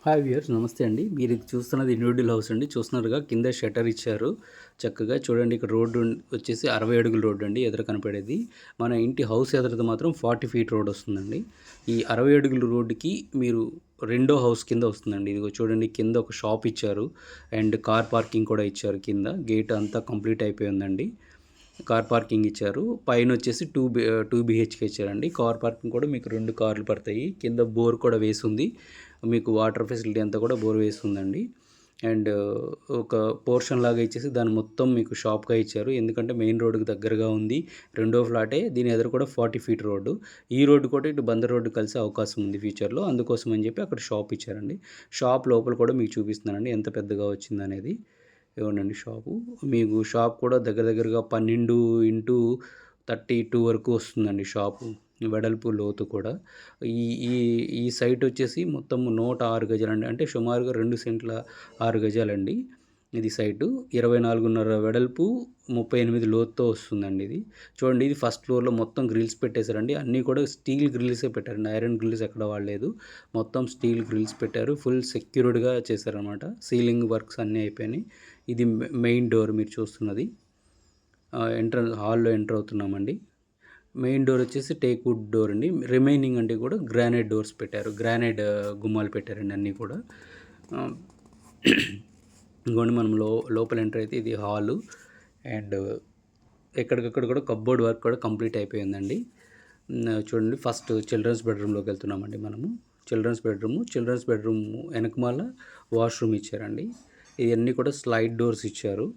Hi viewers, నమస్తే అండి. మీరు ఇది చూస్తున్నది ఇండివిడ్యువల్ హౌస్ అండి. చూస్తున్నారుగా కింద షట్టర్ ఇచ్చారు చక్కగా. చూడండి, ఇక్కడ రోడ్డు వచ్చేసి 60 అడుగుల రోడ్డు అండి ఎదురు కనపడేది. మన ఇంటి హౌస్ ఎదురుది మాత్రం 40 ఫీట్ రోడ్ వస్తుందండి. ఈ 60 అడుగుల రోడ్డుకి మీరు రెండో హౌస్ కింద వస్తుందండి. ఇదిగో చూడండి, కింద ఒక షాప్ ఇచ్చారు అండ్ కార్ పార్కింగ్ కూడా ఇచ్చారు. కింద గేట్ అంతా కంప్లీట్ అయిపోయిందండి. కార్ పార్కింగ్ ఇచ్చారు. పైన వచ్చేసి 2 BHK ఇచ్చారండి. కార్ పార్కింగ్ కూడా మీకు 2 కార్లు పడతాయి. కింద బోర్ కూడా వేసి ఉంది. మీకు వాటర్ ఫెసిలిటీ అంతా కూడా బోర్ వేసి ఉందండి. అండ్ ఒక పోర్షన్ లాగా ఇచ్చేసి దాన్ని మొత్తం మీకు షాప్గా ఇచ్చారు. ఎందుకంటే మెయిన్ రోడ్డుకి దగ్గరగా ఉంది. రెండో ఫ్లాటే, దీని ఎదురు కూడా 40 ఫీట్ రోడ్డు. ఈ రోడ్డు కూడా ఇటు బందర్ రోడ్డు కలిసే అవకాశం ఉంది ఫ్యూచర్లో. అందుకోసం అని చెప్పి అక్కడ షాప్ ఇచ్చారండి. షాప్ లోపల కూడా మీకు చూపిస్తున్నానండి ఎంత పెద్దగా వచ్చిందనేది. ఇవ్వండి షాపు. మీకు షాప్ కూడా దగ్గరగా 12x32 వరకు వస్తుందండి షాపు వెడల్పు, లోతు కూడా. ఈ ఈ ఈ సైట్ వచ్చేసి మొత్తం 106 గజాలండి. అంటే సుమారుగా 2 సెంట్ల 6 గజాలండి ఇది సైటు. 24.5 వెడల్పు, 38 లోతుతో వస్తుందండి ఇది. చూడండి, ఇది ఫస్ట్ ఫ్లోర్లో మొత్తం గ్రిల్స్ పెట్టేశారండి. అన్నీ కూడా స్టీల్ గ్రిల్సే పెట్టారండి. ఐరన్ గ్రిల్స్ ఎక్కడ వాడలేదు. మొత్తం స్టీల్ గ్రిల్స్ పెట్టారు. ఫుల్ సెక్యూర్డ్గా చేశారనమాట. సీలింగ్ వర్క్స్ అన్నీ అయిపోయినాయి. ఇది మెయిన్ డోర్ మీరు చూస్తున్నది. హాల్లో ఎంటర్ అవుతున్నామండి. మెయిన్ డోర్ వచ్చేసి టేక్ వుడ్ డోర్ అండి. రిమైనింగ్ అంటే కూడా గ్రానైట్ డోర్స్ పెట్టారు. గ్రానైట్ గుమ్మాలు పెట్టారండి అన్నీ కూడా. ఇంకోండి, మనం లోపల ఎంటర్ అయితే ఇది హాలు. అండ్ ఎక్కడికక్కడ కూడా కప్బోర్డ్ వర్క్ కూడా కంప్లీట్ అయిపోయిందండి. చూడండి, ఫస్ట్ చిల్డ్రన్స్ బెడ్రూమ్లోకి వెళ్తున్నామండి మనము. చిల్డ్రన్స్ బెడ్రూమ్ వెనకమాల వాష్రూమ్ ఇచ్చారండి. ఇవన్నీ కూడా స్లైడ్ డోర్స్ ఇచ్చారు.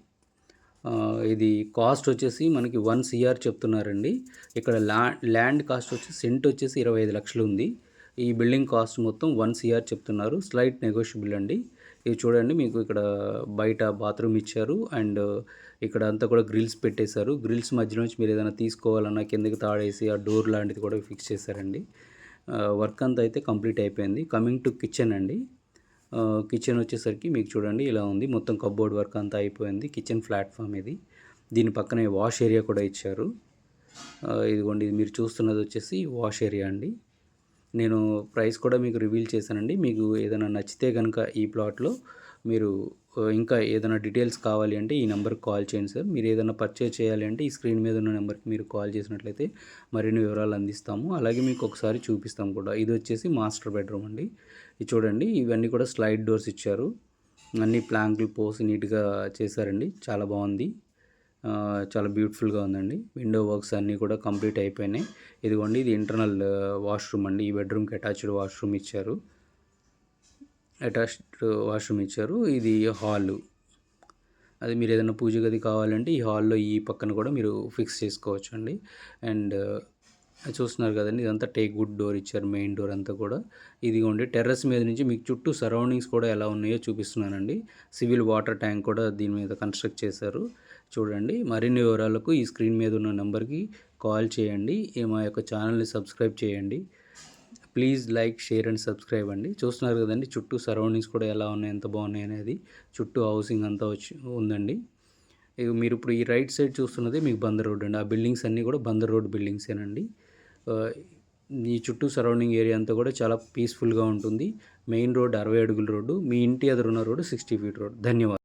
ఇది కాస్ట్ వచ్చేసి మనకి 1 CR చెప్తున్నారండి. ఇక్కడ ల్యాండ్ కాస్ట్ వచ్చి సెంట్ వచ్చేసి 25 లక్షలు ఉంది. ఈ బిల్డింగ్ కాస్ట్ మొత్తం 1 CR చెప్తున్నారు. స్లైట్ నెగోషియబుల్ అండి. ఇది చూడండి, మీకు ఇక్కడ బయట బాత్రూమ్ ఇచ్చారు. అండ్ ఇక్కడ అంతా కూడా గ్రిల్స్ పెట్టేశారు. గ్రిల్స్ మధ్య నుంచి మీరు ఏదైనా తీసుకోవాలన్నా కిందకి తాడేసి ఆ డోర్ లాంటిది కూడా ఫిక్స్ చేశారండి. వర్క్ అంతా అయితే కంప్లీట్ అయిపోయింది. కమింగ్ టు కిచెన్ అండి. కిచెన్ వచ్చేసరికి మీకు చూడండి ఇలా ఉంది. మొత్తం కప్బోర్డ్ వర్క్ అంతా అయిపోయింది. కిచెన్ ప్లాట్ఫామ్ ఇది. దీని పక్కనే వాష్ ఏరియా కూడా ఇచ్చారు. ఇదిగోండి, ఇది మీరు చూస్తున్నది వచ్చేసి వాష్ ఏరియా అండి. నేను ప్రైస్ కూడా మీకు రివీల్ చేశానండి. మీకు ఏదైనా నచ్చితే కనుక ఈ ప్లాట్లో మీరు ఇంకా ఏదైనా డీటెయిల్స్ కావాలి అంటే ఈ నెంబర్కి కాల్ చేయండి సార్. మీరు ఏదైనా పర్చేజ్ చేయాలి అంటే ఈ స్క్రీన్ మీద ఉన్న నెంబర్కి మీరు కాల్ చేసినట్లయితే మరిన్ని వివరాలు అందిస్తాము. అలాగే మీకు ఒకసారి చూపిస్తాము కూడా. ఇది వచ్చేసి మాస్టర్ బెడ్రూమ్ అండి. ఇది చూడండి, ఇవన్నీ కూడా స్లైడ్ డోర్స్ ఇచ్చారు. అన్ని ప్లాంకులు పోసి నీట్గా చేశారండి. చాలా బాగుంది. చాలా బ్యూటిఫుల్గా ఉందండి. విండో వర్క్స్ అన్నీ కూడా కంప్లీట్ అయిపోయినాయి. ఇదిగోండి, ఇది ఇంటర్నల్ వాష్రూమ్ అండి. ఈ బెడ్రూమ్కి అటాచ్డ్ వాష్రూమ్ ఇచ్చారు. ఇది హాలు. అది మీరు ఏదైనా పూజ గది కావాలంటే ఈ హాల్లో ఈ పక్కన కూడా మీరు ఫిక్స్ చేసుకోవచ్చు అండి. అండ్ చూస్తున్నారు కదండి, ఇదంతా టేక్ వుడ్ డోర్ ఇచ్చారు. మెయిన్ డోర్ అంతా కూడా. ఇదిగోండి, టెర్రస్ మీద నుంచి మీకు చుట్టూ సరౌండింగ్స్ కూడా ఎలా ఉన్నాయో చూపిస్తున్నానండి. సివిల్ వాటర్ ట్యాంక్ కూడా దీని మీద కన్స్ట్రక్ట్ చేశారు. చూడండి, మరిన్ని వివరాలకు ఈ స్క్రీన్ మీద ఉన్న నెంబర్కి కాల్ చేయండి. మా యొక్క ఛానల్ని సబ్స్క్రైబ్ చేయండి. Please like, share and subscribe అండి. చూస్తున్నారు కదండి, చుట్టూ సరౌండింగ్స్ కూడా ఎలా ఉన్నాయి, ఎంత బాగున్నాయి అనేది. చుట్టూ హౌసింగ్ అంతా ఉందండి. మీరు ఇప్పుడు ఈ రైట్ సైడ్ చూస్తున్నది మీకు బందర్ రోడ్ అండి. ఆ బిల్డింగ్స్ అన్నీ కూడా బందర్ రోడ్ బిల్డింగ్సేనండి. ఈ చుట్టూ సరౌండింగ్ ఏరియా అంతా కూడా చాలా పీస్ఫుల్గా ఉంటుంది. మెయిన్ రోడ్ 60 అడుగుల రోడ్డు. మీ ఇంటి ఎదురున్న రోడ్డు 60 ఫీట్ రోడ్. ధన్యవాదాలు.